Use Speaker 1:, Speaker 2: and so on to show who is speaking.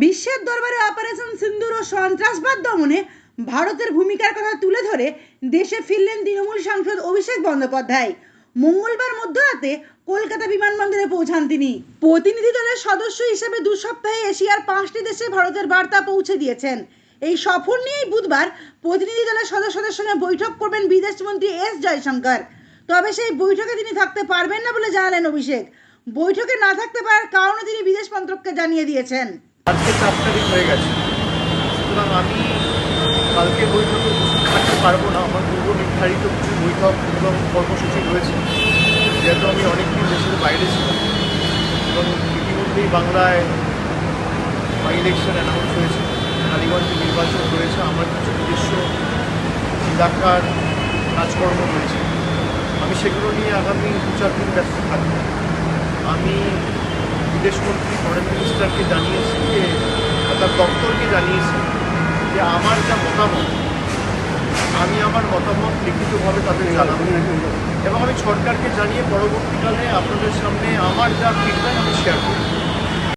Speaker 1: বিশ্বের দরবারে অপারেশন সিন্দুর ও সন্ত্রাসবাদ দমনে ভারতের ভূমিকার কথা তুলে ধরে দেশে ফিরলেন তৃণমূল সাংসদ অভিষেক বন্দ্যোপাধ্যায়। মঙ্গলবার মধ্যরাতে কলকাতা বিমানবন্দরে পৌঁছান তিনি। প্রতিনিধি দলের সদস্য হিসেবে 2 সপ্তাহে এশিয়ার 5টি দেশে ভারতের বার্তা পৌঁছে দিয়েছেন। এই সফর নিয়েই বুধবার প্রতিনিধি দলের সদস্যদের সঙ্গে বৈঠক করবেন বিদেশমন্ত্রী এস জয়শঙ্কর। তবে সেই বৈঠকে তিনি থাকতে পারবেন না বলে জানালেন অভিষেক। বৈঠকে না থাকতে পারার কারণে তিনি বিদেশ মন্ত্রককে জানিয়ে দিয়েছেন।
Speaker 2: আজকে 4 তারিখ হয়ে গেছে, সুতরাং আমি কালকে বৈঠকে উপস্থিত থাকতে পারবো না। আমার পূর্ব নির্ধারিত কিছু বৈঠক এবং কর্মসূচি রয়েছে, যেহেতু আমি অনেকদিন দেশের বাইরে ছিলাম এবং ইতিমধ্যেই বাংলায় বাই ইলেকশন অ্যানাউন্স হয়েছে, টালিগঞ্জে নির্বাচন রয়েছে, আমার কিছু নিজস্ব এলাকার কাজকর্ম রয়েছে। আমি সেগুলো নিয়ে আগামী 2-4 দিন ব্যস্ত থাকবো। আমি বিদেশমন্ত্রী ফরেন মিনিস্টারকে জানিয়েছি যে, তার দপ্তরকে জানিয়েছি যে আমার যা মতামত, আমি আমার মতামত লিখিতভাবে তাদের জানাবো এবং আমি সরকারকে জানিয়ে পরবর্তীকালে আপনাদের সামনে আমার যা ফিডব্যাক আমি শেয়ার করব।